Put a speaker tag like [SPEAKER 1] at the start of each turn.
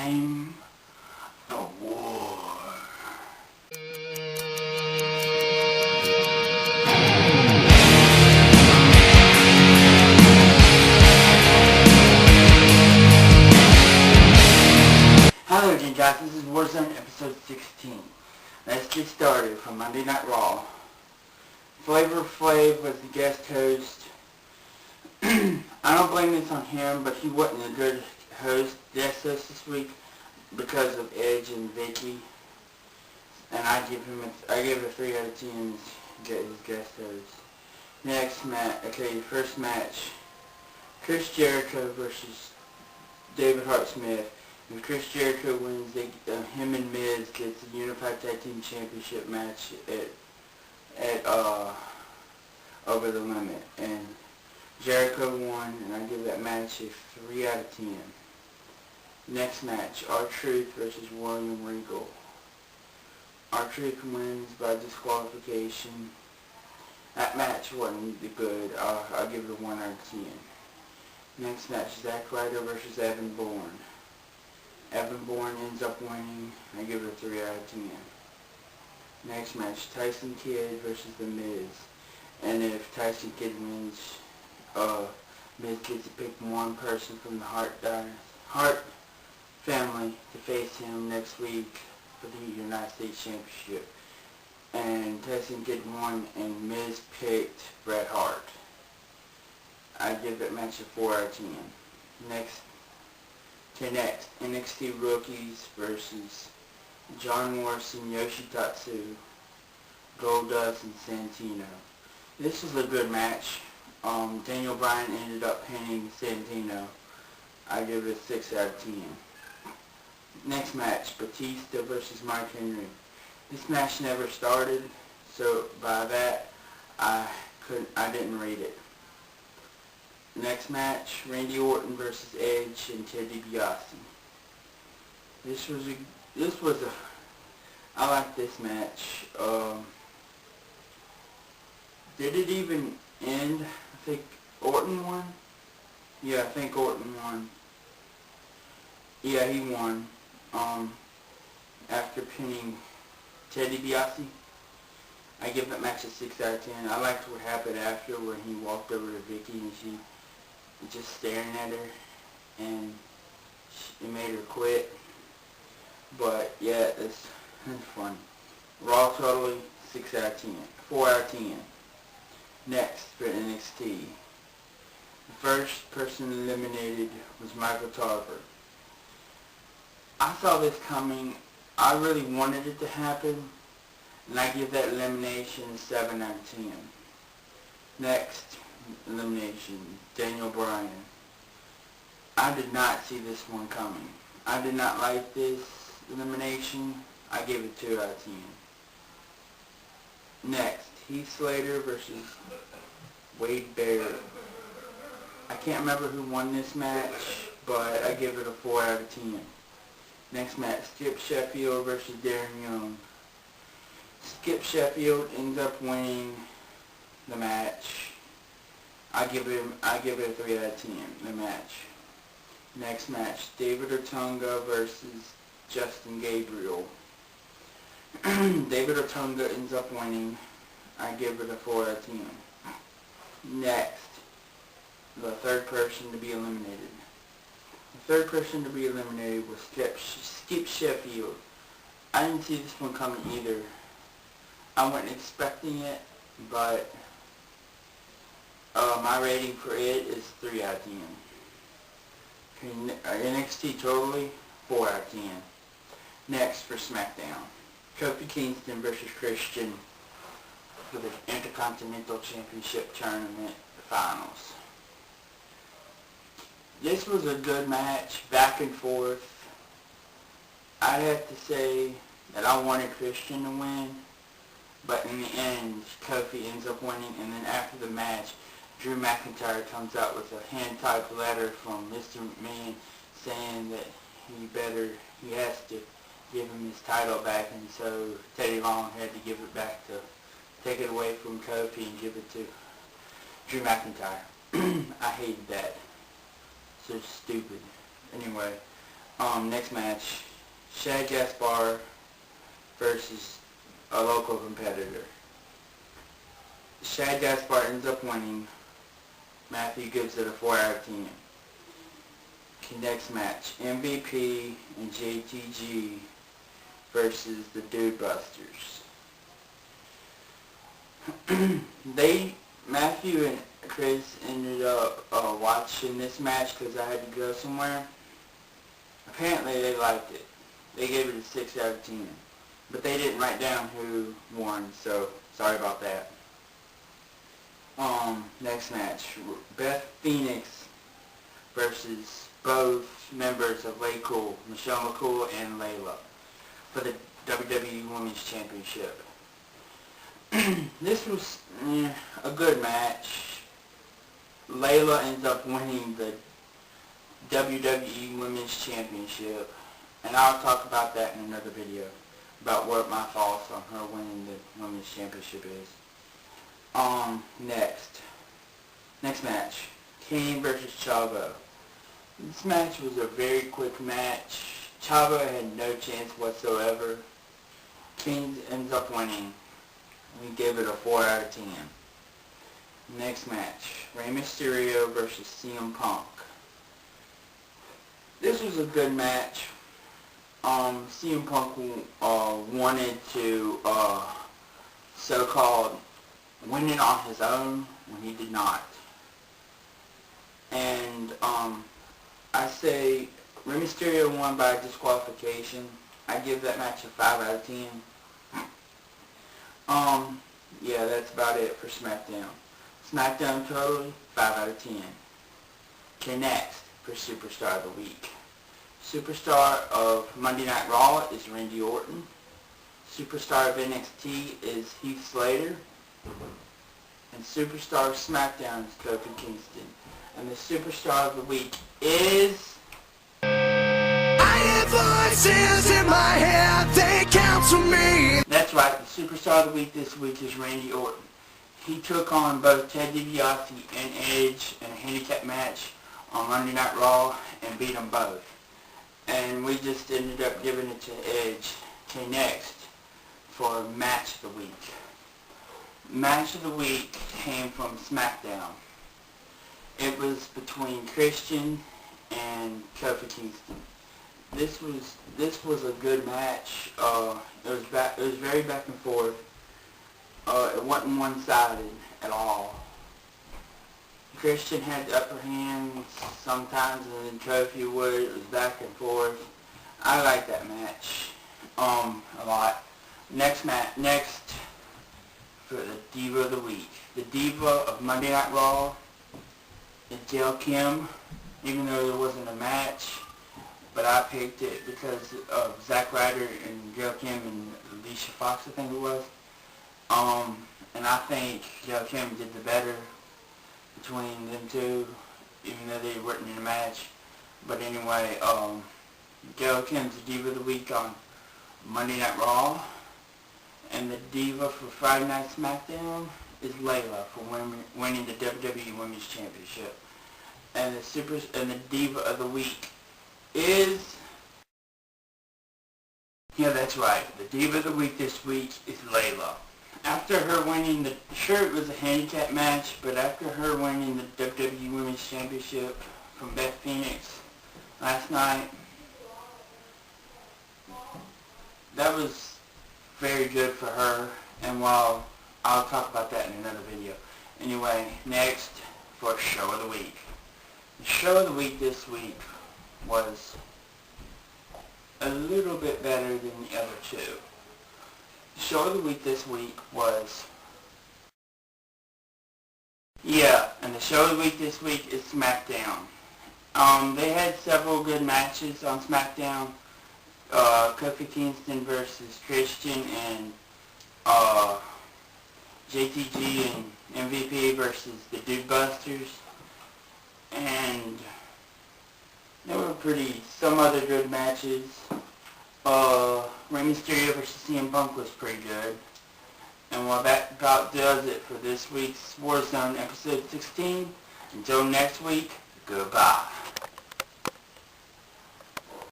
[SPEAKER 1] time of war. Hello, Jacks. This is Warzone episode 16. Let's get started from Monday Night Raw. Flavor Flav was the guest host. I don't blame this on him, but he wasn't a good guest host this week because of Edge and Vicky. And I give it a 3 out of 10 as his guest host. Next match, the first match, Chris Jericho versus David Hart Smith. If Chris Jericho wins, him and Miz gets the Unified Tag Team Championship match at Over the Limit. And Jericho won, and I give that match a 3 out of 10. Next match, R-Truth versus William Regal. R-Truth wins by disqualification. That match wasn't good. I'll give it a 1 out of 10. Next match, Zack Ryder versus Evan Bourne. Evan Bourne ends up winning. I give it a 3 out of 10. Next match, Tyson Kidd versus The Miz. And if Tyson Kidd wins, Miz gets to pick one person from the Hart family to face him next week for the United States Championship. And Tyson Kidd won, and Miz picked Bret Hart. I give that match a 4 out of 10. Next, NXT Rookies versus John Morrison, Yoshitatsu, Goldust, and Santino. This was a good match. Daniel Bryan ended up pinning Santino. I give it a 6 out of 10. Next match, Batista versus Mark Henry. This match never started, so by that I didn't rate it. Next match, Randy Orton versus Edge and Ted DiBiase. I like this match. Did it even end? I think Orton won? Yeah, I think Orton won. Yeah, he won. After pinning Ted DiBiase. I give that match a 6 out of 10. I liked what happened after when he walked over to Vicky and she was just staring at her and it made her quit. But yeah, it's funny. Raw totally 6 out of 10. 4 out of 10. Next for NXT. The first person eliminated was Michael Tarver. I saw this coming. I really wanted it to happen, and I give that elimination a 7 out of 10. Next elimination, Daniel Bryan. I did not see this one coming. I did not like this elimination. I gave it 2 out of 10. Next, Heath Slater versus Wade Barrett. I can't remember who won this match, but I give it a 4 out of 10. Next match, Skip Sheffield versus Darren Young. Skip Sheffield ends up winning the match. I give it a 3 out of 10. The match. Next match, David Otunga versus Justin Gabriel. David Otunga ends up winning. I give it a 4 out of 10. Next, the third person to be eliminated. The third person to be eliminated was Skip Sheffield. I didn't see this one coming either. I wasn't expecting it, but my rating for it is 3 out of 10. NXT totally 4 out of 10. Next for SmackDown, Kofi Kingston versus Christian for the Intercontinental Championship Tournament Finals. This was a good match, back and forth. I have to say that I wanted Christian to win, but in the end, Kofi ends up winning, and then after the match, Drew McIntyre comes out with a hand-typed letter from Mr. McMahon saying that he has to give him his title back, and so Teddy Long had to give it back take it away from Kofi and give it to Drew McIntyre. I hated that. So stupid. Anyway, Next match, Shad Gaspard versus a local competitor. Shad Gaspard ends up winning. Matthew gives it a 4 out of 10. Okay, next match, MVP and JTG versus the Dude Busters. Matthew and Chris ended up watching this match because I had to go somewhere. Apparently they liked it. They gave it a 6 out of 10. But they didn't write down who won, so sorry about that. Next match, Beth Phoenix versus both members of Lay Cool, Michelle McCool and Layla, for the WWE Women's Championship. This was a good match. Layla ends up winning the WWE Women's Championship, and I'll talk about that in another video, about what my thoughts on her winning the Women's Championship is. Next match, Kane versus Chavo. This match was a very quick match. Chavo had no chance whatsoever. Kane ends up winning. We gave it a 4 out of 10. Next match, Rey Mysterio versus CM Punk. This was a good match. CM Punk wanted to so-called win it on his own when he did not. And I say Rey Mysterio won by disqualification. I give that match a 5 out of 10. Yeah, that's about it for SmackDown. SmackDown totally, 5 out of 10. Okay, next, for Superstar of the Week. Superstar of Monday Night Raw is Randy Orton. Superstar of NXT is Heath Slater. And Superstar of SmackDown is Kofi Kingston. And the Superstar of the Week is... I have voices in my head, they counsel me. That's right, the Superstar of the Week this week is Randy Orton. He took on both Ted DiBiase and Edge in a handicap match on Monday Night Raw and beat them both. And we just ended up giving it to Edge. Okay, next, for Match of the Week. Match of the Week came from SmackDown. It was between Christian and Kofi Kingston. This was a good match. It was very back and forth. It wasn't one-sided at all. Christian had the upper hand sometimes, and then Kofi would. It was back and forth. I like that match a lot. Next for the Diva of the Week. The Diva of Monday Night Raw is Gail Kim, even though there wasn't a match. But I picked it because of Zack Ryder and Gail Kim and Alicia Fox, I think it was. And I think Gail Kim did the better between them two, even though they weren't in a match. But anyway, Gail Kim's the Diva of the Week on Monday Night Raw. And the Diva for Friday Night SmackDown is Layla for winning the WWE Women's Championship. And the Diva of the Week is... Yeah, that's right. The Diva of the Week this week is Layla. After her winning sure it was a handicap match, but after her winning the WWE Women's Championship from Beth Phoenix last night, that was very good for her, and well, I'll talk about that in another video. Anyway, next for Show of the Week. The Show of the Week this week was a little bit better than the other two. The Show of the Week this week was... Yeah, and the Show of the Week this week is SmackDown. They had several good matches on SmackDown. Kofi Kingston versus Christian, and JTG and MVP versus the Dude Busters. And there were some other good matches. Rey Mysterio versus CM Punk was pretty good. And well, that about does it for this week's Warzone episode 16. Until next week, goodbye.